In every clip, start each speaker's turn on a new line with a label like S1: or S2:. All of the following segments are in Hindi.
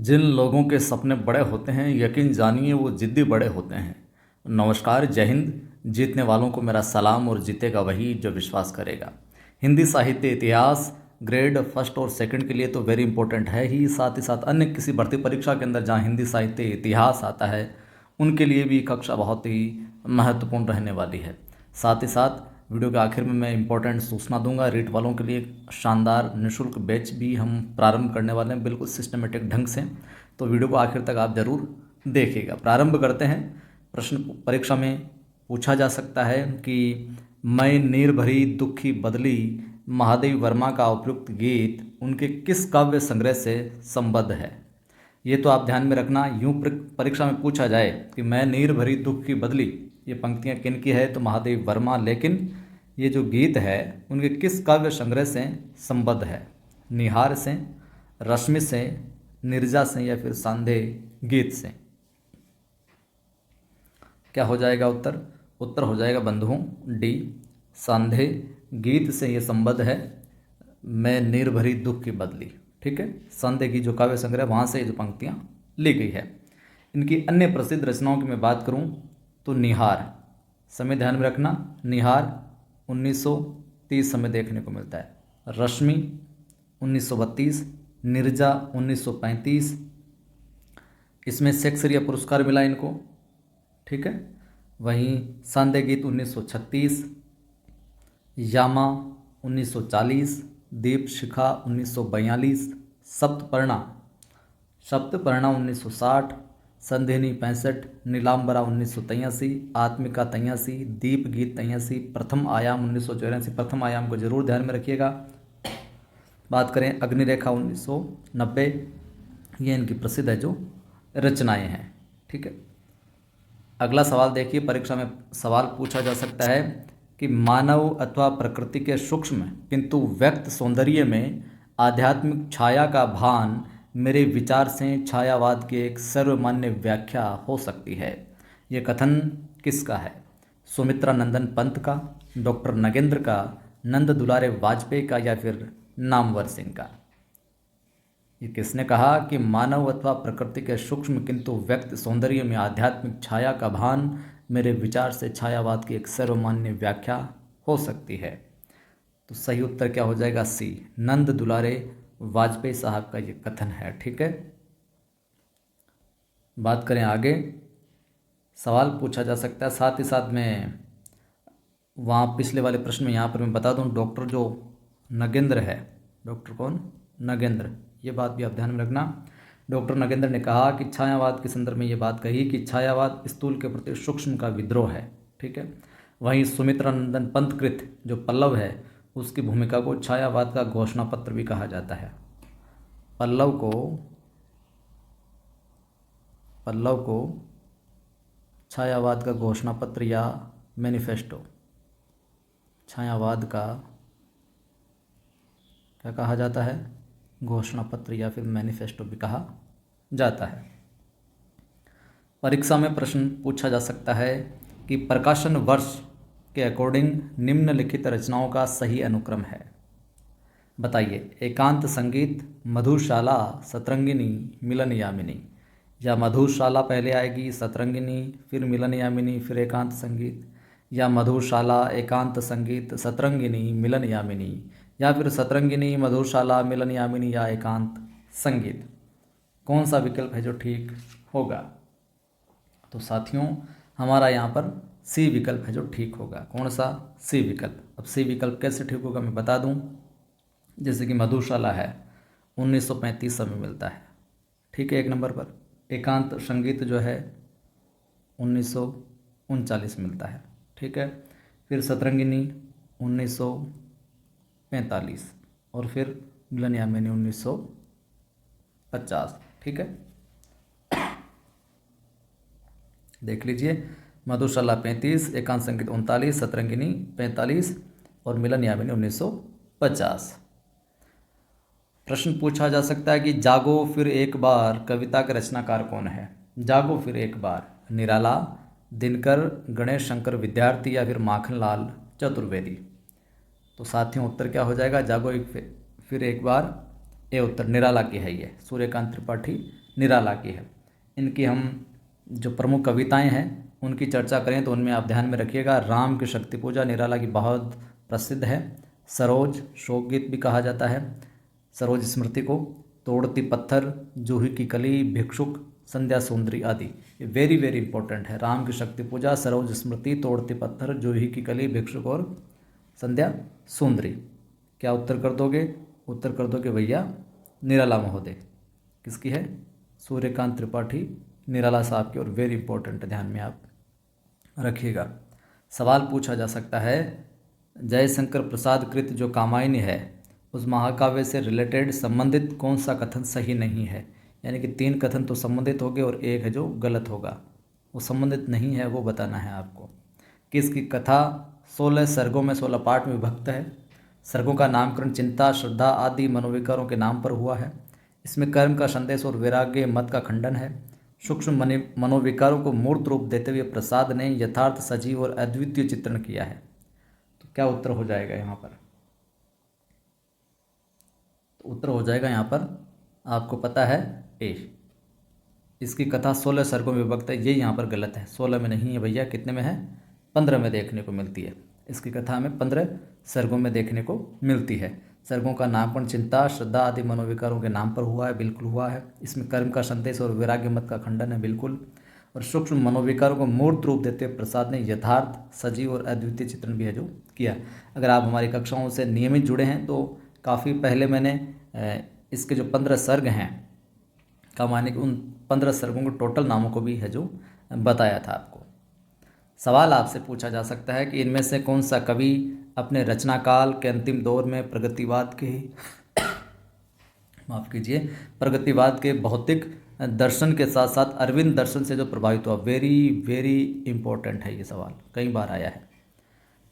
S1: जिन लोगों के सपने बड़े होते हैं यकीन जानिए वो जिद्दी बड़े होते हैं। नमस्कार, जय हिंद। जीतने वालों को मेरा सलाम और जीतेगा वही जो विश्वास करेगा। हिंदी साहित्य इतिहास ग्रेड फर्स्ट और सेकंड के लिए तो वेरी इंपॉर्टेंट है ही, साथ ही साथ अन्य किसी भर्ती परीक्षा के अंदर जहाँ हिंदी साहित्य इतिहास आता है उनके लिए भी कक्षा बहुत ही महत्वपूर्ण रहने वाली है। साथ ही साथ वीडियो के आखिर में मैं इंपॉर्टेंट सूचना दूंगा। रीट वालों के लिए एक शानदार निःशुल्क बैच भी हम प्रारंभ करने वाले हैं, बिल्कुल सिस्टमेटिक ढंग से। तो वीडियो को आखिर तक आप ज़रूर देखिएगा। प्रारंभ करते हैं। प्रश्न परीक्षा में पूछा जा सकता है कि मैं नीर भरी दुखी बदली महादेवी वर्मा का उपयुक्त गीत उनके किस काव्य संग्रह से संबद्ध है। ये तो आप ध्यान में रखना। यूँ परीक्षा में पूछा जाए कि मैं नीर भरी दुख की बदली, ये पंक्तियाँ किन की है, तो महादेवी वर्मा। लेकिन ये जो गीत है उनके किस काव्य संग्रह से संबद्ध है। निहार से, रश्मि से, निर्जा से या फिर सांधे गीत से। क्या हो जाएगा उत्तर? उत्तर हो जाएगा बंधुओं डी, सांधे गीत से ये संबद्ध है। मैं नीर भरी दुख की बदली, ठीक है। सांधे की जो काव्य संग्रह वहाँ से जो पंक्तियाँ ली गई है। इनकी अन्य प्रसिद्ध रचनाओं की मैं बात करूँ तो निहार, समय ध्यान में रखना, निहार 1930 समय देखने को मिलता है। रश्मि 1932, निर्जा 1935, इसमें शेक्सपियर पुरस्कार मिला इनको, ठीक है। वहीं सांधे गीत 1936, यामा 1940, दीप शिखा 1942, सप्तपर्णा 1960, संधिनी 65, नीलांबरा 1983, आत्मिका 83, दीप गीत 83, प्रथम आयाम 1984। प्रथम आयाम को जरूर ध्यान में रखिएगा। बात करें अग्निरेखा 1990, ये इनकी प्रसिद्ध है जो रचनाएं हैं, ठीक है। अगला सवाल देखिए। परीक्षा में सवाल पूछा जा सकता है कि मानव अथवा प्रकृति के सूक्ष्म किंतु व्यक्त सौंदर्य में आध्यात्मिक छाया का भान मेरे विचार से छायावाद की एक सर्वमान्य व्याख्या हो सकती है। ये कथन किसका है? सुमित्रा नंदन पंत का, डॉक्टर नगेंद्र का, नंद दुलारे वाजपेयी का या फिर नामवर सिंह का? ये किसने कहा कि मानव अथवा प्रकृति के सूक्ष्म किंतु व्यक्त सौंदर्य में आध्यात्मिक छाया का भान मेरे विचार से छायावाद की एक सर्वमान्य व्याख्या हो सकती है? तो सही उत्तर क्या हो जाएगा? सी, नंद दुलारे वाजपेयी साहब का ये कथन है, ठीक है। बात करें आगे। सवाल पूछा जा सकता है, साथ ही साथ में वहाँ पिछले वाले प्रश्न में यहाँ पर मैं बता दूँ, डॉक्टर जो नगेंद्र है, डॉक्टर कौन? नगेंद्र, ये बात भी आप ध्यान में रखना। डॉक्टर नगेंद्र ने कहा कि छायावाद के संदर्भ में ये बात कही कि छायावाद स्थूल के प्रति सूक्ष्म का विद्रोह है, ठीक है। वहीं सुमित्रा नंदन पंत कृत जो पल्लव है उसकी भूमिका को छायावाद का घोषणा पत्र भी कहा जाता है। पल्लव को छायावाद का घोषणा पत्र या मैनिफेस्टो, छायावाद का क्या कहा जाता है? घोषणा पत्र या फिर मैनिफेस्टो भी कहा जाता है। परीक्षा में प्रश्न पूछा जा सकता है कि प्रकाशन वर्ष के अकॉर्डिंग निम्नलिखित रचनाओं का सही अनुक्रम है। बताइए। एकांत संगीत, मधुशाला, सतरंगिनी, मिलन यामिनी, या मधुशाला पहले आएगी, सतरंगिनी, फिर मिलन यामिनी, फिर एकांत संगीत, या मधुशाला, एकांत संगीत, सतरंगिनी, मिलन यामिनी, या फिर सतरंगिनी, मधुशाला, मिलन यामिनी या एकांत संगीत? कौन सा विकल्प है जो ठीक होगा? तो साथियों हमारा यहाँ पर सी विकल्प है जो ठीक होगा। कौन सा? सी विकल्प। अब सी विकल्प कैसे ठीक होगा मैं बता दूँ। जैसे कि मधुशाला है 1935 में मिलता है, ठीक है, एक नंबर पर। एकांत संगीत जो है 1939 मिलता है, ठीक है। फिर सतरंगिनी 1945 और फिर मिलन यामिनी 1950, ठीक है। देख लीजिए, मधुशाला 35, एकांत संगीत 39, सतरंगिनी 45 और मिलन यामिनी 1950। प्रश्न पूछा जा सकता है कि जागो फिर एक बार कविता के रचनाकार कौन है? जागो फिर एक बार, निराला, दिनकर, गणेश शंकर विद्यार्थी या फिर माखनलाल चतुर्वेदी? तो साथियों उत्तर क्या हो जाएगा? जागो फिर एक बार ए उत्तर निराला की है, ये सूर्यकांत त्रिपाठी निराला की है। इनकी हम जो प्रमुख कविताएं हैं उनकी चर्चा करें तो उनमें आप ध्यान में रखिएगा, राम की शक्ति पूजा निराला की बहुत प्रसिद्ध है। सरोज शोकगीत भी कहा जाता है सरोज स्मृति को। तोड़ती पत्थर, जूही की कली, भिक्षुक, संध्या सुंदरी आदि, ये वेरी वेरी इंपॉर्टेंट है। राम की शक्ति पूजा, सरोज स्मृति, तोड़ती पत्थर, जूही की कली, भिक्षुक और संध्या सुंदरी। क्या उत्तर कर दोगे? उत्तर कर दोगे भैया निराला महोदय। किसकी है? सूर्यकांत त्रिपाठी निराला साहब की, और वेरी इंपॉर्टेंट, ध्यान में आप रखिएगा। सवाल पूछा जा सकता है, जयशंकर प्रसाद कृत जो कामायनी है उस महाकाव्य से रिलेटेड संबंधित कौन सा कथन सही नहीं है? यानी कि 3 कथन तो संबंधित हो गए और एक है जो गलत होगा, वो संबंधित नहीं है, वो बताना है आपको। किसकी कथा 16 सर्गों में 16 पार्ट में विभक्त है? सर्गों का नामकरण चिंता, श्रद्धा आदि मनोविकारों के नाम पर हुआ है। इसमें कर्म का संदेश और वैराग्य मत का खंडन है। सूक्ष्म मनोविकारों को मूर्त रूप देते हुए प्रसाद ने यथार्थ, सजीव और अद्वितीय चित्रण किया है। तो क्या उत्तर हो जाएगा यहाँ पर? तो उत्तर हो जाएगा यहाँ पर, आपको पता है, ए। इसकी कथा 16 सर्गों में विभक्त है, ये यहाँ पर गलत है। 16 में नहीं है भैया, कितने में है? 15 में देखने को मिलती है। इसकी कथा हमें 15 सर्गों में देखने को मिलती है। सर्गों का नामकरण चिंता, श्रद्धा आदि मनोविकारों के नाम पर हुआ है, बिल्कुल हुआ है। इसमें कर्म का संदेश और वैराग्य मत का खंडन है, बिल्कुल। और सूक्ष्म मनोविकारों को मूर्त रूप देते हुए प्रसाद ने यथार्थ, सजीव और अद्वितीय चित्रण भी है जो किया। अगर आप हमारी कक्षाओं से नियमित जुड़े हैं तो काफ़ी पहले मैंने इसके जो 15 सर्ग हैं का माने कि उन 15 सर्गों के टोटल नामों को भी है जो बताया था आपको। सवाल आपसे पूछा जा सकता है कि इनमें से कौन सा कवि अपने रचना काल के अंतिम दौर में प्रगतिवाद के प्रगतिवाद के भौतिक दर्शन के साथ साथ अरविंद दर्शन से जो प्रभावित हुआ? वेरी वेरी इंपॉर्टेंट है ये सवाल, कई बार आया है।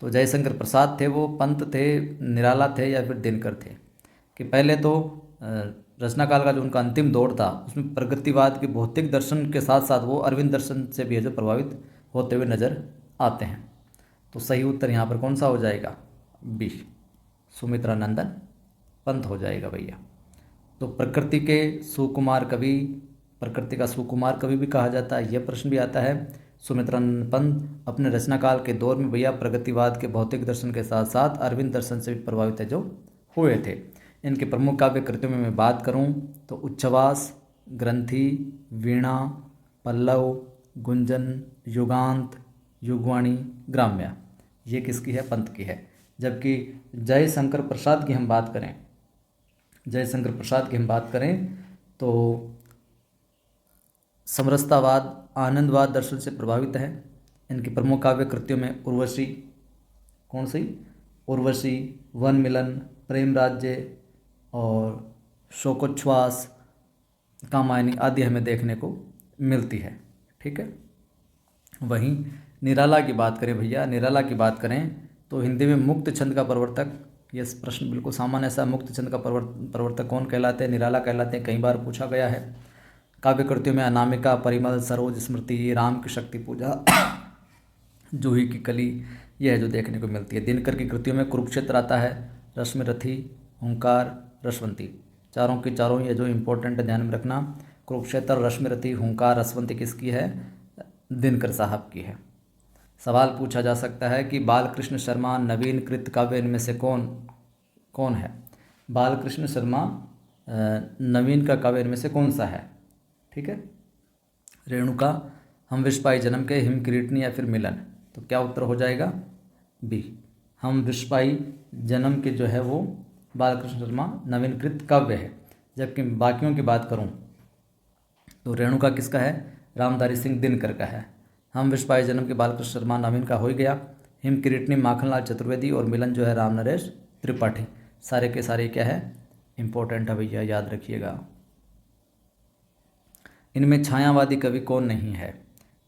S1: तो जयशंकर प्रसाद थे, वो पंत थे, निराला थे या फिर दिनकर थे? कि पहले तो रचना काल का जो उनका अंतिम दौर था उसमें प्रगतिवाद के भौतिक दर्शन के साथ साथ वो अरविंद दर्शन से भी है जो प्रभावित होते हुए नजर आते हैं। तो सही उत्तर यहाँ पर कौन सा हो जाएगा? बी, सुमित्रा नंदन पंत हो जाएगा भैया। तो प्रकृति के सुकुमार कवि, प्रकृति का सुकुमार कवि भी कहा जाता है, यह प्रश्न भी आता है। सुमित्रा नंदन पंत अपने रचना काल के दौर में भैया प्रगतिवाद के भौतिक दर्शन के साथ साथ अरविंद दर्शन से भी प्रभावित है जो हुए थे। इनके प्रमुख काव्य कृतियों में मैं बात करूं तो उच्छ्वास, ग्रंथि, वीणा, पल्लव, गुंजन, युगांत, युगवाणी, ग्राम्या, ये किसकी है? पंत की है। जबकि जयशंकर प्रसाद की हम बात करें, जयशंकर प्रसाद की हम बात करें तो समरसतावाद, आनंदवाद दर्शन से प्रभावित है। इनकी प्रमुख काव्य कृतियों में उर्वशी, कौन सी? उर्वशी, वन मिलन, प्रेम राज्य और शोकोच्छ्वास, कामायनी आदि हमें देखने को मिलती है। ठीक है। वहीं निराला की बात करें भैया, निराला की बात करें तो हिंदी में मुक्त छंद का प्रवर्तक, ये प्रश्न बिल्कुल सामान्य सा, मुक्त छंद का प्रवर्तक कौन कहलाते हैं? निराला कहलाते हैं, कई बार पूछा गया है। काव्य कृतियों में अनामिका, परिमल, सरोज स्मृति, राम की शक्ति पूजा, जूही की कली, यह है जो देखने को मिलती है। दिनकर की कृतियों में कुरुक्षेत्र आता है, रश्मिरथी, हुंकार, रसवंती, चारों की चारों ये जो इम्पोर्टेंट ध्यान में रखना। कुरुक्षेत्र, रश्मिरथी, हुंकार, रसवंती किसकी है? दिनकर साहब की है। सवाल पूछा जा सकता है कि बालकृष्ण शर्मा नवीन कृत काव्य इनमें से कौन है? बालकृष्ण शर्मा नवीन का काव्य इनमें से कौन सा है? ठीक है। रेणुका, हम विश्वपाई जन्म के, हिम किरीटनी या फिर मिलन? तो क्या उत्तर हो जाएगा? बी, हम विश्वपाई जन्म के जो है वो बालकृष्ण शर्मा नवीनकृत काव्य है। जबकि बाकियों की बात करूं तो रेणुका किसका है? रामधारी सिंह दिनकर का है। हम विश्वपाई जन्म के बालकृष्ण शर्मा नवीन का हो ही गया। हिम किरीटनी माखनलाल चतुर्वेदी और मिलन जो है राम नरेश त्रिपाठी। सारे के सारे क्या है? इंपॉर्टेंट है भैया, याद रखिएगा। इनमें छायावादी कवि कौन नहीं है?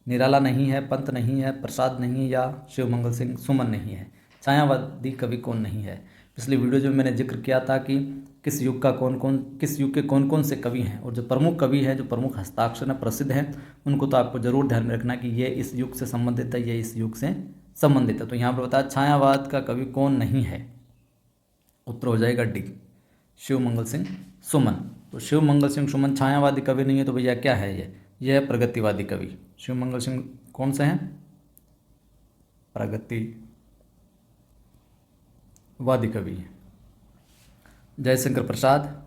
S1: निराला नहीं है, पंत नहीं है, प्रसाद नहीं है या शिवमंगल सिंह सुमन नहीं है। छायावादी कवि कौन नहीं है? पिछली वीडियो जो मैंने जिक्र किया था कि किस युग के कौन कौन से कवि हैं और जो प्रमुख कवि हैं, जो प्रमुख हस्ताक्षर में प्रसिद्ध हैं, उनको तो आपको जरूर ध्यान में रखना कि ये इस युग से संबंधित है, ये इस युग से संबंधित है। तो यहाँ पर बताया छायावाद का कवि कौन नहीं है, उत्तर हो जाएगा डी, शिवमंगल सिंह सुमन। तो शिव मंगल सिंह सुमन छायावादी कवि नहीं है, तो भैया क्या है यह है प्रगतिवादी कवि। शिव मंगल सिंह कौन से हैं? प्रगतिवादी कवि हैं। जयशंकर प्रसाद,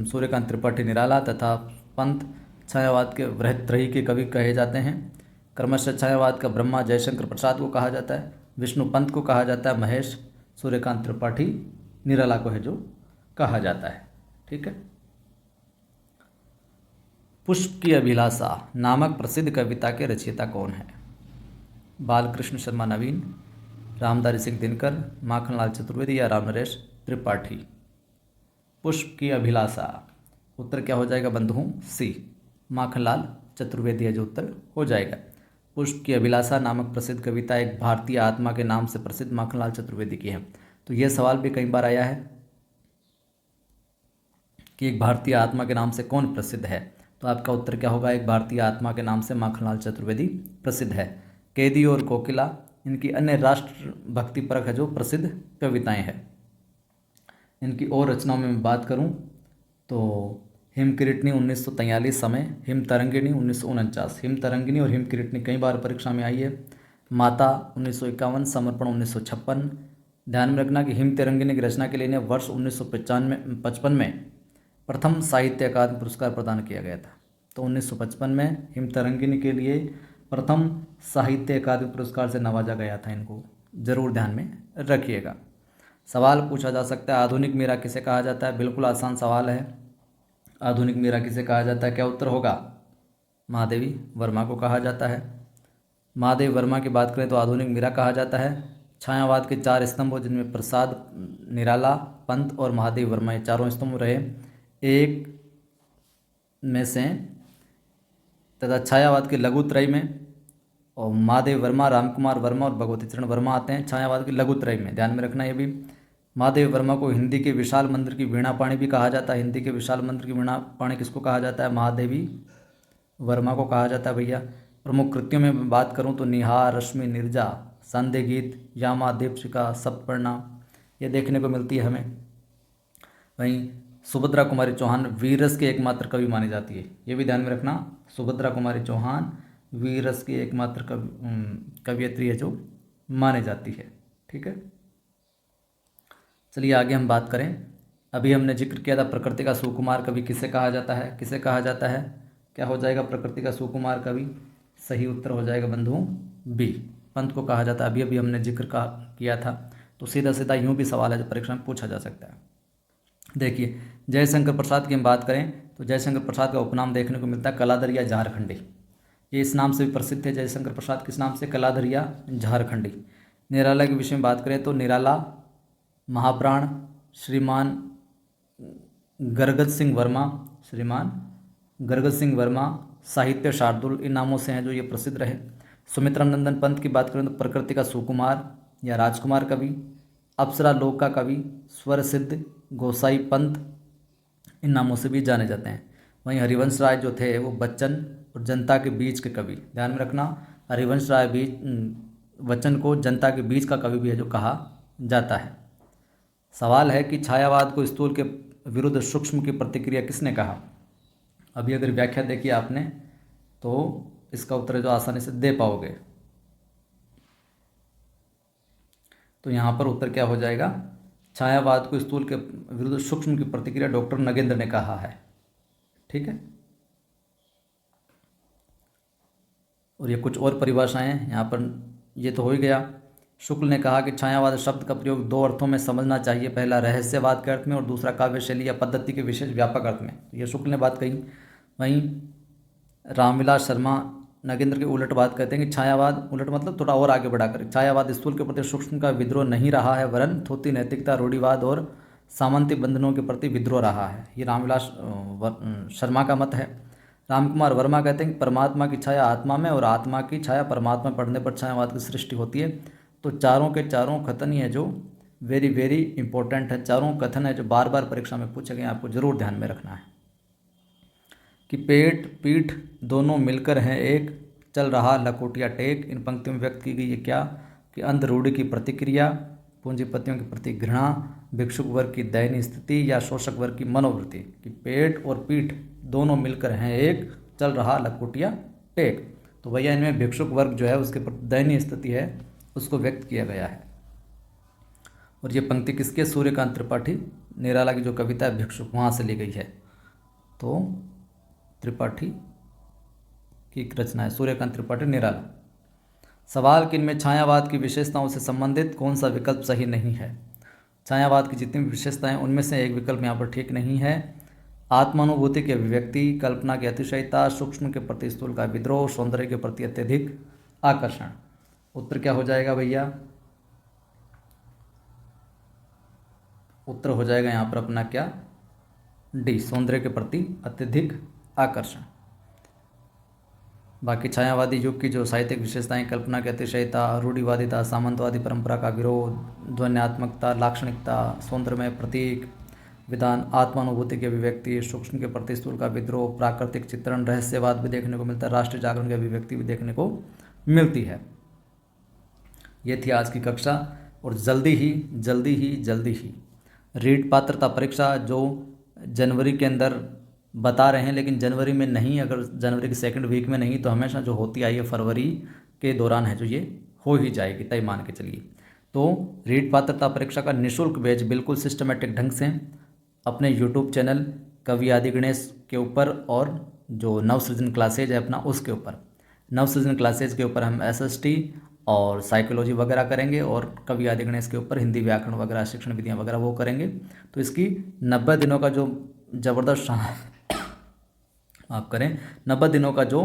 S1: सूर्यकांत त्रिपाठी निराला तथा पंत छायावाद के वृहत्त्रयी के कवि कहे जाते हैं। क्रमशः छायावाद का ब्रह्मा जयशंकर प्रसाद को कहा जाता है, विष्णु पंत को कहा जाता है, महेश सूर्यकांत त्रिपाठी निराला को है जो कहा जाता है। ठीक है। पुष्प की अभिलाषा नामक प्रसिद्ध कविता के रचयिता कौन है? बालकृष्ण शर्मा नवीन, रामधारी सिंह दिनकर, माखनलाल चतुर्वेदी या रामनरेश त्रिपाठी। पुष्प की अभिलाषा, उत्तर क्या हो जाएगा बंधुओं? सी, माखनलाल चतुर्वेदी है जो उत्तर हो जाएगा। पुष्प की अभिलाषा नामक प्रसिद्ध कविता एक भारतीय आत्मा के नाम से प्रसिद्ध माखनलाल चतुर्वेदी की है। तो यह सवाल भी कई बार आया है कि एक भारतीय आत्मा के नाम से कौन प्रसिद्ध है, तो आपका उत्तर क्या होगा? एक भारतीय आत्मा के नाम से माखनलाल चतुर्वेदी प्रसिद्ध है। कैदी और कोकिला इनकी अन्य राष्ट्र भक्ति परक है जो प्रसिद्ध कविताएं हैं। इनकी और रचनाओं में मैं बात करूं तो हिमकिरीटनी 1943 समय, हिम तरंगिणी 1949। हिम तरंगिणी और हिम किरीटनी कई बार परीक्षा में आई है। माता 1951, समर्पण 1956। ध्यान में रखना कि हिम तरंगिणी की रचना के लिए इन्हें वर्ष 1955 में प्रथम साहित्य अकादमी पुरस्कार प्रदान किया गया था। तो 1955 में हिम तरंगिणी के लिए प्रथम साहित्य अकादमी पुरस्कार से नवाजा गया था। इनको जरूर ध्यान में रखिएगा। सवाल पूछा जा सकता है, आधुनिक मीरा किसे कहा जाता है? बिल्कुल आसान सवाल है। आधुनिक मीरा किसे कहा जाता है? क्या उत्तर होगा? महादेवी वर्मा को कहा जाता है। महादेवी वर्मा की बात करें तो आधुनिक मीरा कहा जाता है। छायावाद के 4 स्तंभ जिनमें प्रसाद, निराला, पंत और महादेवी वर्मा ये चारों स्तंभ रहे एक में से, तथा छायावाद के लघुत्रय में और महादेव वर्मा, रामकुमार वर्मा और भगवती चरण वर्मा आते हैं छायावाद के लघुत्रय में। ध्यान में रखना ये भी। महादेव वर्मा को हिंदी के विशाल मंदिर की वीणा पाणी भी कहा जाता है। हिंदी के विशाल मंदिर की वीणा पाणी किसको कहा जाता है? महादेवी वर्मा को कहा जाता है भैया। प्रमुख कृतियों में बात करूं तो निहार, रश्मि, निर्जा, संध्या गीत, यामा, दीपशिखा, सप्तपर्णा ये देखने को मिलती है हमें। वहीं सुभद्रा कुमारी चौहान वीररस के एकमात्र कवि मानी जाती है, ये भी ध्यान में रखना। सुभद्रा कुमारी चौहान वीररस की एकमात्र कवियत्री है जो मानी जाती है। ठीक है, चलिए आगे हम बात करें। अभी हमने जिक्र किया था प्रकृति का सुकुमार कवि किसे कहा जाता है? किसे कहा जाता है? क्या हो जाएगा प्रकृति का सुकुमार कवि? सही उत्तर हो जाएगा बंधुओं बी, पंत को कहा जाता है। अभी अभी हमने जिक्र किया था। तो सीधा सीधा यूँ भी सवाल है जो परीक्षा में पूछा जा सकता है। देखिए, जयशंकर प्रसाद की हम बात करें तो जयशंकर प्रसाद का उपनाम देखने को मिलता है कलाधर या झारखंडी। ये इस नाम से भी प्रसिद्ध है। जयशंकर प्रसाद किस नाम से? कलाधर या झारखंडी। निराला के विषय में बात करें तो निराला, महाप्राण, श्रीमान गरगत सिंह वर्मा, श्रीमान गरगत सिंह वर्मा, साहित्य शार्दुल इन नामों से हैं जो ये प्रसिद्ध रहे। सुमित्रा नंदन पंत की बात करें तो प्रकृति का सुकुमार या राजकुमार कवि, अप्सरा लोक का कवि, स्वर सिद्ध, गोसाई पंत इन नामों से भी जाने जाते हैं। वहीं हरिवंश राय जो थे वो बच्चन और जनता के बीच के कवि। ध्यान में रखना, हरिवंश राय बच्चन को जनता के बीच का कवि भी है जो कहा जाता है। सवाल है कि छायावाद को स्थूल के विरुद्ध सूक्ष्म की प्रतिक्रिया किसने कहा? अभी अगर व्याख्या देखी आपने तो इसका उत्तर जो आसानी से दे पाओगे। तो यहाँ पर उत्तर क्या हो जाएगा? छायावाद को स्थूल के विरुद्ध सूक्ष्म की प्रतिक्रिया डॉक्टर नगेंद्र ने कहा है। ठीक है, और ये कुछ और परिभाषाएं यहाँ पर, ये तो हो ही गया। शुक्ल ने कहा कि छायावाद शब्द का प्रयोग 2 अर्थों में समझना चाहिए, पहला रहस्यवाद के अर्थ में और दूसरा काव्य शैली या पद्धति के विशेष व्यापक अर्थ में। ये शुक्ल ने बात कही। वहीं रामविलास शर्मा नगेंद्र के उलट बात कहते हैं कि छायावाद, उलट मतलब थोड़ा और आगे बढ़ाकर, छायावाद स्थूल के प्रति सूक्ष्म का विद्रोह नहीं रहा है, वरन थोथी नैतिकता, रूढ़िवाद और सामंती बंधनों के प्रति विद्रोह रहा है। ये रामविलास शर्मा का मत है। रामकुमार वर्मा कहते हैं कि परमात्मा की छाया आत्मा में और आत्मा की छाया परमात्मा पढ़ने पर छायावाद की सृष्टि होती है। तो चारों के चारों कथन ही है जो वेरी वेरी इंपॉर्टेंट है। चारों कथन है जो बार बार परीक्षा में पूछे गए, आपको जरूर ध्यान में रखना है कि पेट पीठ दोनों मिलकर हैं एक, चल रहा लकोटिया टेक। इन पंक्तियों में व्यक्त की गई है क्या? कि अंध रूढ़ि की प्रतिक्रिया, पूंजीपतियों के प्रति घृणा, भिक्षुक वर्ग की दयनीय स्थिति या शोषक वर्ग की मनोवृत्ति कि पेट और पीठ दोनों मिलकर हैं एक, चल रहा लखोटिया टेक। तो भैया इनमें भिक्षुक वर्ग जो है उसके प्रति दयनीय स्थिति है उसको व्यक्त किया गया है। और ये पंक्ति किसके? सूर्यकांत त्रिपाठी, निराला की जो कविता है भिक्षुक वहाँ से ली गई है। तो त्रिपाठी की एक रचना है, सूर्यकांत त्रिपाठी, निराला। सवाल कि इनमें छायावाद की विशेषताओं से संबंधित कौन सा विकल्प सही नहीं है? छायावाद की जितनी भी विशेषताएं उनमें से एक विकल्प यहाँ पर ठीक नहीं है। आत्मानुभूति की अभिव्यक्ति, कल्पना की अतिशयता, सूक्ष्म के प्रति स्थूल का विद्रोह, सौंदर्य के प्रति अत्यधिक आकर्षण। उत्तर क्या हो जाएगा भैया? उत्तर हो जाएगा यहाँ पर अपना क्या? डी, सौंदर्य के प्रति अत्यधिक आकर्षण। बाकी छायावादी युग की जो साहित्यिक विशेषताएं, कल्पना की अतिशयता, रूढ़िवादिता, सामंतवादी परंपरा का विरोध, ध्वन्यात्मकता, लाक्षणिकता, सौंदर्यमय प्रतीक, विधान, आत्मानुभूति की अभिव्यक्ति, सूक्ष्म के प्रति स्थूल का विद्रोह, प्राकृतिक चित्रण, रहस्यवाद भी देखने को मिलता है, राष्ट्रीय जागरण की अभिव्यक्ति भी देखने को मिलती है। ये थी आज की कक्षा। और जल्दी ही रीट पात्रता परीक्षा जो जनवरी के अंदर बता रहे हैं, लेकिन जनवरी में नहीं, अगर जनवरी के सेकंड वीक में नहीं तो हमेशा जो होती आई है फरवरी के दौरान है जो ये हो ही जाएगी, तय मान के चलिए। तो रीट पात्रता परीक्षा का निःशुल्क बैच बिल्कुल सिस्टमेटिक ढंग से अपने यूट्यूब चैनल कवि आदि गणेश के ऊपर और जो नवसृजन क्लासेज है अपना उसके ऊपर, नवसृजन क्लासेज के ऊपर हम SST और साइकोलॉजी वगैरह करेंगे और कवि आदि गणेश के ऊपर हिंदी व्याकरण वगैरह, शिक्षण विधियाँ वगैरह वो करेंगे। तो इसकी 90 दिनों का जो ज़बरदस्त आप करें 90 दिनों का जो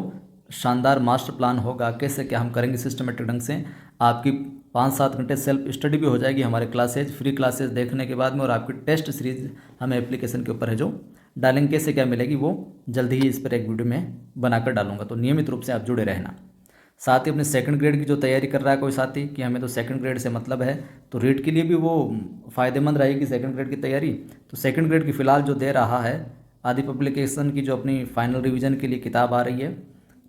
S1: शानदार मास्टर प्लान होगा, कैसे क्या हम करेंगे सिस्टमेटिक ढंग से। आपकी 5-7 घंटे सेल्फ स्टडी भी हो जाएगी हमारे क्लासेज, फ्री क्लासेज देखने के बाद में, और आपकी टेस्ट सीरीज हमें एप्लीकेशन के ऊपर है जो डालेंगे, कैसे क्या मिलेगी वो जल्दी ही इस पर एक वीडियो में बनाकर डालूंगा। तो नियमित रूप से आप जुड़े रहना। साथ ही अपने सेकंड ग्रेड की जो तैयारी कर रहा है कोई साथी कि हमें तो सेकंड ग्रेड से मतलब है, तो रीट के लिए भी वो फ़ायदेमंद रहेगी सेकंड ग्रेड की तैयारी। तो सेकंड ग्रेड की फ़िलहाल जो दे रहा है आदि पब्लिकेशन की जो अपनी फाइनल रिवीजन के लिए किताब आ रही है,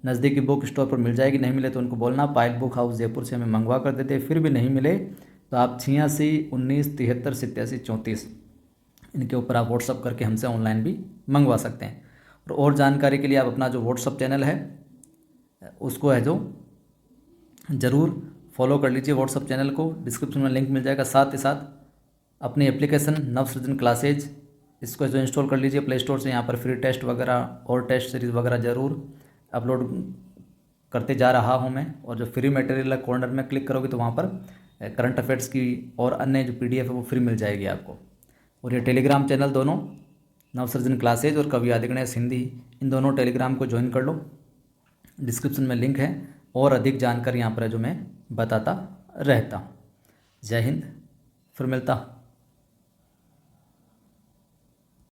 S1: नज़दीकी बुक स्टोर पर मिल जाएगी। नहीं मिले तो उनको बोलना, पायल बुक हाउस जयपुर से हमें मंगवा कर देते। फिर भी नहीं मिले तो आप 86 19 73 87 34 इनके ऊपर आप व्हाट्सअप करके हमसे ऑनलाइन भी मंगवा सकते हैं। और जानकारी के लिए आप अपना जो व्हाट्सअप चैनल है उसको है जो ज़रूर फॉलो कर लीजिए। व्हाट्सअप चैनल को डिस्क्रिप्शन में लिंक मिल जाएगा। साथ ही साथ अपनी एप्लीकेशन नवसृजन क्लासेज इसको जो इंस्टॉल कर लीजिए प्ले स्टोर से। यहाँ पर फ्री टेस्ट वगैरह और टेस्ट सीरीज़ वगैरह ज़रूर अपलोड करते जा रहा हूँ मैं। और जो फ्री मटेरियल है कॉर्नर में क्लिक करोगे तो वहाँ पर करंट अफेयर्स की और अन्य जो PDF है वो फ्री मिल जाएगी आपको। और ये टेलीग्राम चैनल दोनों नवसृजन क्लासेज और कवि आदि गणेश हिंदी, इन दोनों टेलीग्राम को ज्वाइन कर लो, डिस्क्रिप्शन में लिंक है। और अधिक जानकारी यहाँ पर है जो मैं बताता रहता हूँ। जय हिंद, फिर मिलता हूँ।